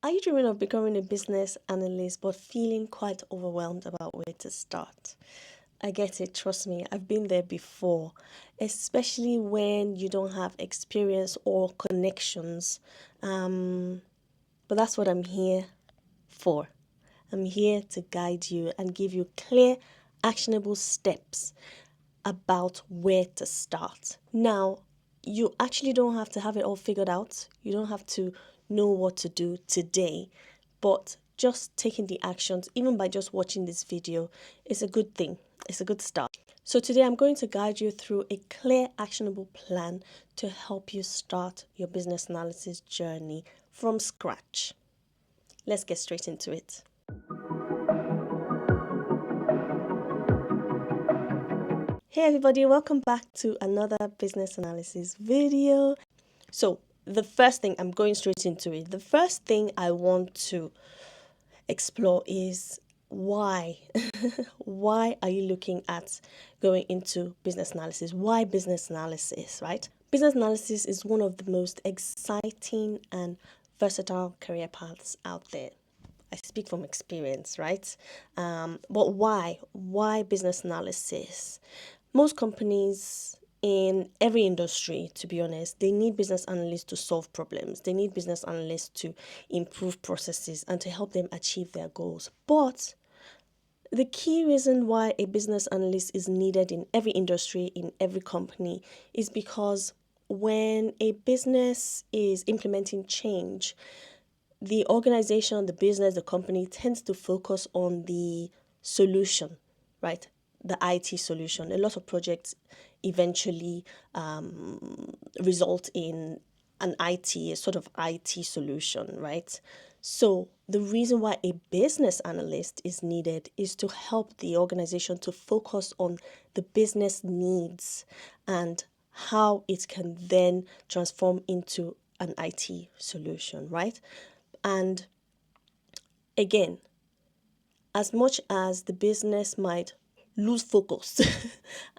Are you dreaming of becoming a business analyst but feeling quite overwhelmed about where to start? I get it, trust me, I've been there before, especially when you don't have experience or connections. But that's what I'm here for. I'm here to guide you and give you clear, actionable steps about where to start. Now, you actually don't have to have it all figured out. You don't have to know what to do today, but just taking the actions, even by just watching this video, is a good thing. It's a good start. So today I'm going to guide you through a clear, actionable plan to help you start your business analysis journey from scratch. Let's get straight into it. Hey everybody, welcome back to another business analysis video. So the first thing, I'm going straight into it. The first thing I want to explore is why. Why are you looking at going into business analysis? Why business analysis, right? Business analysis is one of the most exciting and versatile career paths out there. I speak from experience, right? But why? Why business analysis? Most companies in every industry, to be honest, they need business analysts to solve problems. They need business analysts to improve processes and to help them achieve their goals. But the key reason why a business analyst is needed in every industry, in every company, is because when a business is implementing change, the organization, the business, the company tends to focus on the solution, right? The IT solution. A lot of projects eventually result in a sort of IT solution, right? So the reason why a business analyst is needed is to help the organization to focus on the business needs and how it can then transform into an IT solution, right? And again, as much as the business might lose focus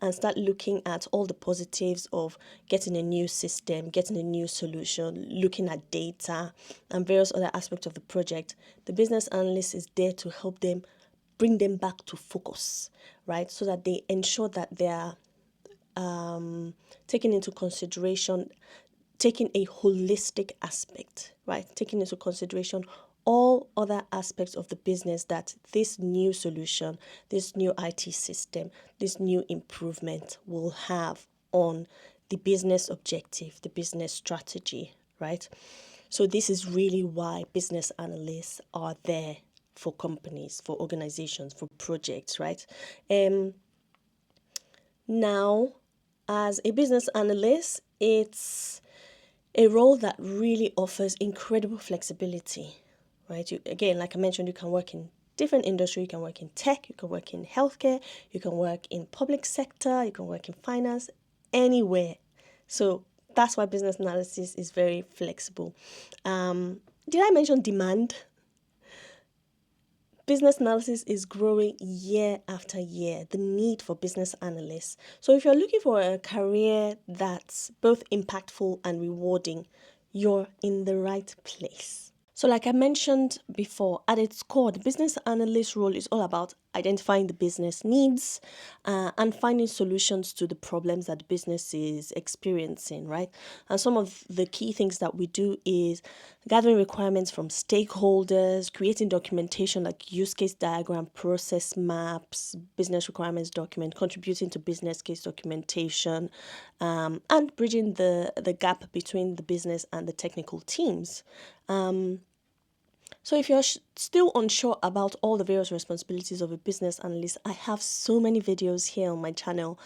and start looking at all the positives of getting a new system, getting a new solution, looking at data and various other aspects of the project, the business analyst is there to help them bring them back to focus, right? So that they ensure that they are taking into consideration, taking a holistic aspect, right? Taking into consideration all other aspects of the business that this new solution, this new IT system, this new improvement will have on the business objective, the business strategy, right? So this is really why business analysts are there for companies, for organizations, for projects, right? Now, as a business analyst, it's a role that really offers incredible flexibility, right? Again, like I mentioned, you can work in different industry. You can work in tech, you can work in healthcare, you can work in public sector, you can work in finance, anywhere. So that's why business analysis is very flexible. Did I mention demand? Business analysis is growing year after year, the need for business analysts. So if you're looking for a career that's both impactful and rewarding, you're in the right place. So like I mentioned before, at its core, the business analyst role is all about identifying the business needs and finding solutions to the problems that the business is experiencing, right? And some of the key things that we do is gathering requirements from stakeholders, creating documentation like use case diagram, process maps, business requirements document, contributing to business case documentation, and bridging the gap between the business and the technical teams. So if you're still unsure about all the various responsibilities of a business analyst, I have so many videos here on my channel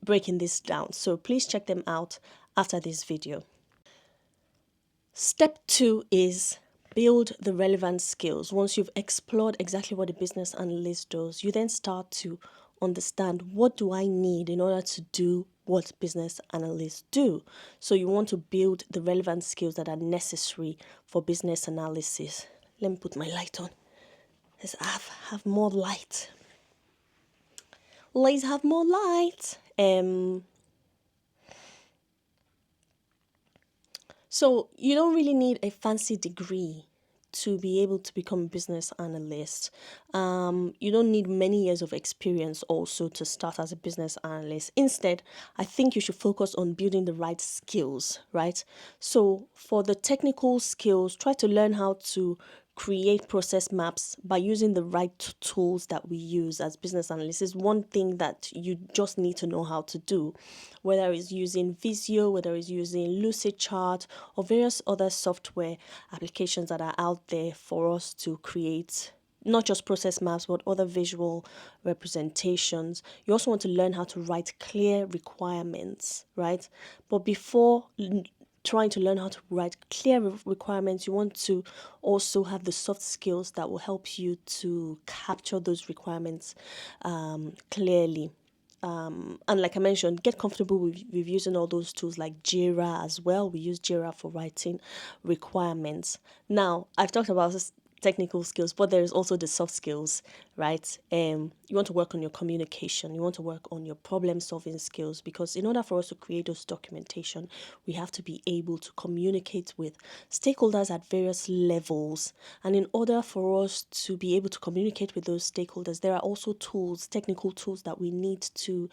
breaking this down. So please check them out after this video. Step 2 is build the relevant skills. Once you've explored exactly what a business analyst does, you then start to understand, what do I need in order to do what business analysts do? So you want to build the relevant skills that are necessary for business analysis. Let me put my light on. Let's have more light. Let's have more light. So you don't really need a fancy degree to be able to become a business analyst. You don't need many years of experience also to start as a business analyst. Instead, I think you should focus on building the right skills, right? So for the technical skills, try to learn how to create process maps by using the right tools that we use as business analysts is one thing that you just need to know how to do, whether it's using Visio, whether it's using Lucidchart or various other software applications that are out there for us to create not just process maps but other visual representations. You also want to learn how to write clear requirements, right? But before trying to learn how to write clear requirements, you want to also have the soft skills that will help you to capture those requirements clearly. And like I mentioned, get comfortable with using all those tools like Jira as well. We use Jira for writing requirements. Now, I've talked about this technical skills, but there's also the soft skills, right? You want to work on your communication, you want to work on your problem solving skills, because in order for us to create those documentation, we have to be able to communicate with stakeholders at various levels. And in order for us to be able to communicate with those stakeholders, there are also tools, technical tools that we need to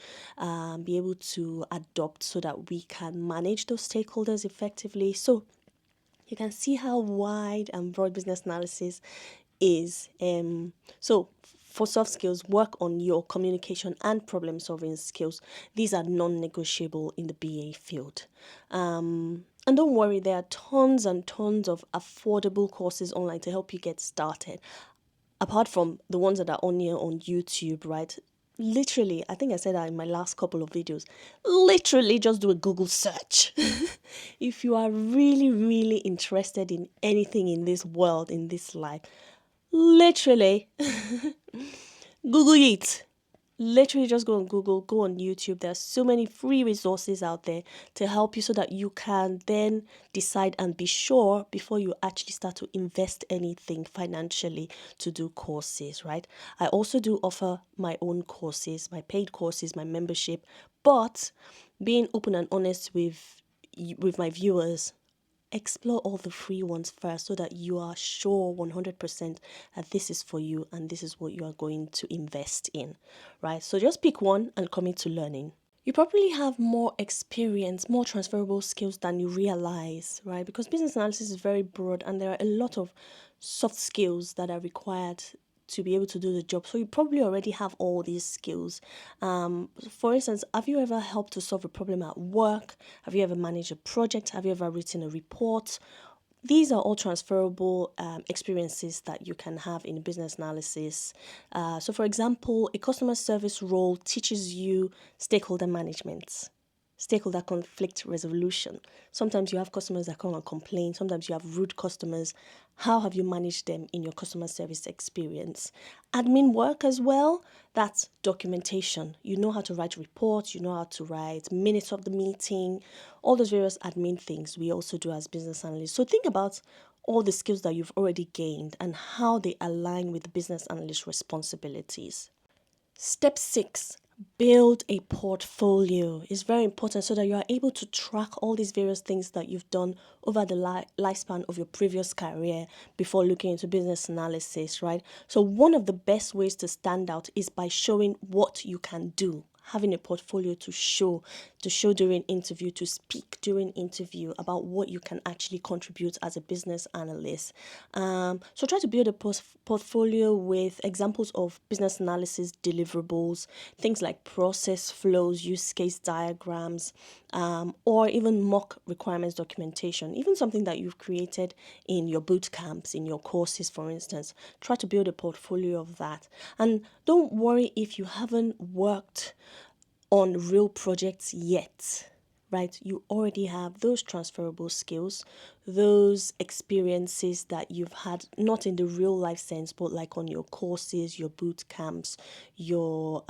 be able to adopt so that we can manage those stakeholders effectively. So you can see how wide and broad business analysis is. So for soft skills, work on your communication and problem solving skills. These are non-negotiable in the BA field. And don't worry, there are tons and tons of affordable courses online to help you get started. Apart from the ones that are on here on YouTube, right? Literally, I think I said that in my last couple of videos. Literally, just do a Google search. If you are really, really interested in anything in this world, in this life, literally, Google it. Literally just go on Google, go on YouTube. There are so many free resources out there to help you so that you can then decide and be sure before you actually start to invest anything financially to do courses, right? I also do offer my own courses, my paid courses, my membership, but being open and honest with my viewers, explore all the free ones first so that you are sure 100% that this is for you and this is what you are going to invest in, right? So just pick one and commit to learning. You probably have more experience, more transferable skills than you realize, right? Because business analysis is very broad and there are a lot of soft skills that are required to be able to do the job. So you probably already have all these skills. For instance, have you ever helped to solve a problem at work? Have you ever managed a project? Have you ever written a report? These are all transferable experiences that you can have in business analysis. So, for example, a customer service role teaches you stakeholder management, stakeholder conflict resolution. Sometimes you have customers that come and complain. Sometimes you have rude customers. How have you managed them in your customer service experience? Admin work as well, that's documentation. You know how to write reports, you know how to write minutes of the meeting, all those various admin things we also do as business analysts. So think about all the skills that you've already gained and how they align with the business analyst responsibilities. Step 6, build a portfolio. Is very important so that you are able to track all these various things that you've done over the lifespan of your previous career before looking into business analysis, right? So one of the best ways to stand out is by showing what you can do, having a portfolio to show during interview, to speak during interview about what you can actually contribute as a business analyst. So try to build a portfolio with examples of business analysis deliverables, things like process flows, use case diagrams, or even mock requirements documentation, even something that you've created in your boot camps, in your courses, for instance. Try to build a portfolio of that. And don't worry if you haven't worked on real projects yet, right? You already have those transferable skills, those experiences that you've had, not in the real life sense, but like on your courses, your boot camps, your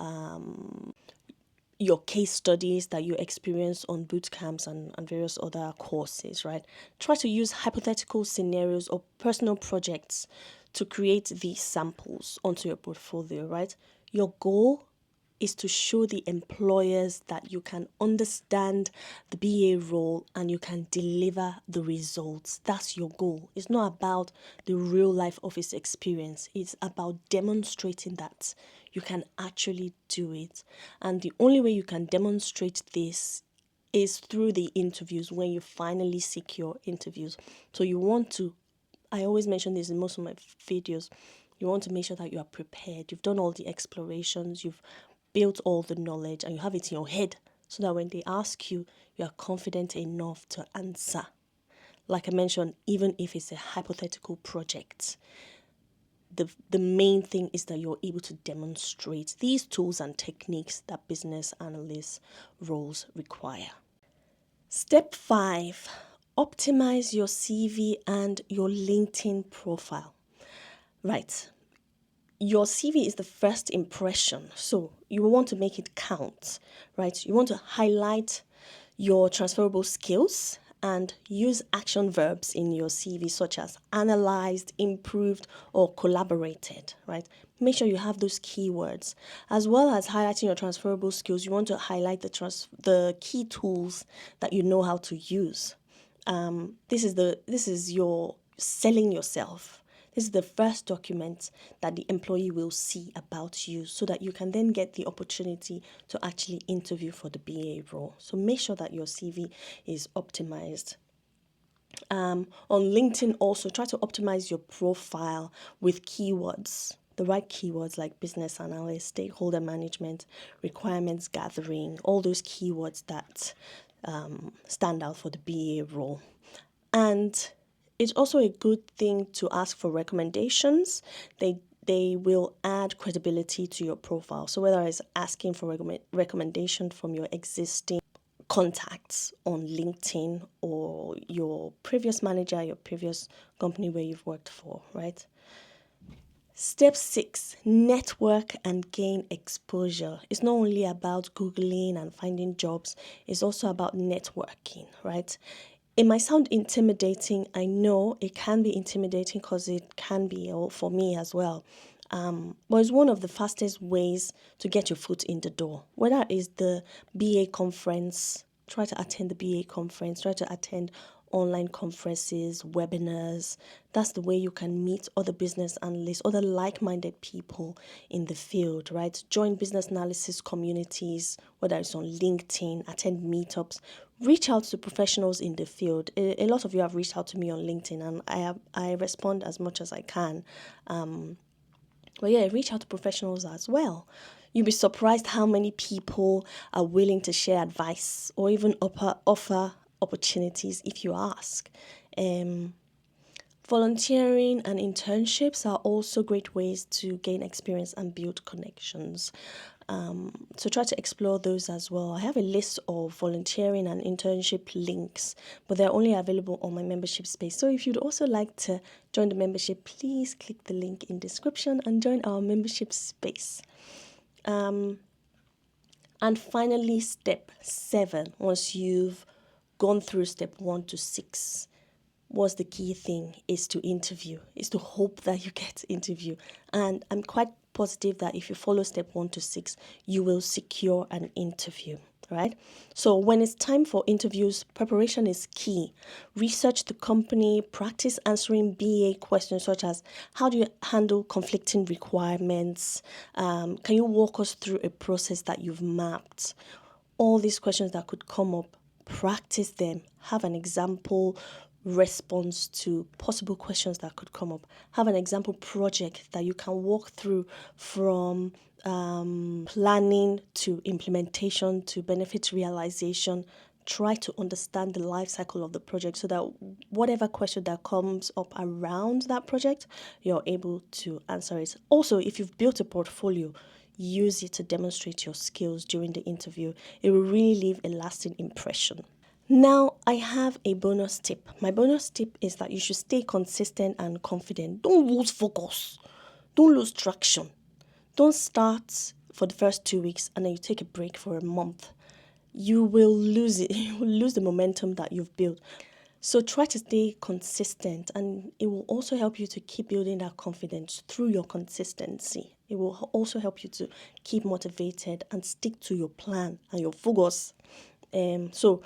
case studies that you experience on boot camps and various other courses, right? Try to use hypothetical scenarios or personal projects to create these samples onto your portfolio, right? Your goal is to show the employers that you can understand the BA role and you can deliver the results. That's your goal. It's not about the real life office experience. It's about demonstrating that you can actually do it. And the only way you can demonstrate this is through the interviews, when you finally secure interviews. So you want to, I always mention this in most of my videos, you want to make sure that you are prepared. You've done all the explorations, you've built all the knowledge, and you have it in your head so that when they ask you, you are confident enough to answer. Like I mentioned, even if it's a hypothetical project, the main thing is that you're able to demonstrate these tools and techniques that business analyst roles require. Step 5, optimize your CV and your LinkedIn profile. Right. Your CV is the first impression, so you want to make it count, right? You want to highlight your transferable skills and use action verbs in your CV such as analyzed, improved, or collaborated, right? Make sure you have those keywords. As well as highlighting your transferable skills, you want to highlight the key tools that you know how to use. This is your selling yourself. This is the first document that the employee will see about you so that you can then get the opportunity to actually interview for the BA role. So make sure that your CV is optimized. On LinkedIn also, try to optimize your profile with keywords, the right keywords like business analyst, stakeholder management, requirements gathering, all those keywords that stand out for the BA role. And it's also a good thing to ask for recommendations. They will add credibility to your profile. So whether it's asking for recommendation from your existing contacts on LinkedIn or your previous manager, your previous company where you've worked for, right? Step 6, network and gain exposure. It's not only about Googling and finding jobs, it's also about networking, right? It might sound intimidating. I know it can be intimidating because it can be, or for me as well. But it's one of the fastest ways to get your foot in the door. Whether it's the BA conference, try to attend the BA conference, try to attend online conferences, webinars. That's the way you can meet other business analysts, other like-minded people in the field, right? Join business analysis communities, whether it's on LinkedIn, attend meetups, reach out to professionals in the field. A lot of you have reached out to me on LinkedIn, and I respond as much as I can. But yeah, reach out to professionals as well. You'll be surprised how many people are willing to share advice or even offer opportunities if you ask. Volunteering and internships are also great ways to gain experience and build connections. So try to explore those as well. I have a list of volunteering and internship links, but they're only available on my membership space. So if you'd also like to join the membership, please click the link in description and join our membership space. And finally, step 7, once you've gone through step 1 to 6, what's the key thing is to interview, is to hope that you get interview. And I'm quite positive that if you follow step 1 to 6, you will secure an interview, right? So when it's time for interviews, preparation is key. Research the company, practice answering BA questions such as, how do you handle conflicting requirements? Can you walk us through a process that you've mapped? All these questions that could come up, practice them. Have an example response to possible questions that could come up. Have an example project that you can walk through from planning to implementation to benefit realization. Try to understand the life cycle of the project so that whatever question that comes up around that project, you're able to answer it. Also, if you've built a portfolio, use it to demonstrate your skills during the interview. It will really leave a lasting impression. Now, I have a bonus tip. My bonus tip is that you should stay consistent and confident. Don't lose focus. Don't lose traction. Don't start for the first 2 weeks and then you take a break for a month. You will lose it. You will lose the momentum that you've built. So try to stay consistent, and it will also help you to keep building that confidence through your consistency. It will also help you to keep motivated and stick to your plan and your focus. So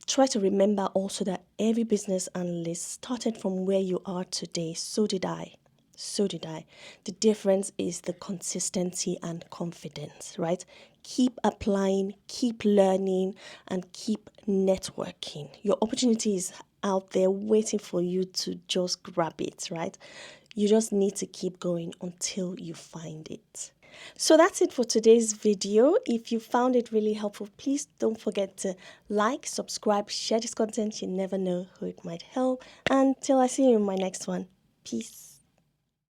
try to remember also that every business analyst started from where you are today. So did I. So did I. The difference is the consistency and confidence, right? Keep applying, keep learning, and keep networking. Your opportunity is out there waiting for you to just grab it, right? You just need to keep going until you find it. So that's it for today's video. If you found it really helpful, please don't forget to like, subscribe, share this content. You never know who it might help. Until I see you in my next one. Peace.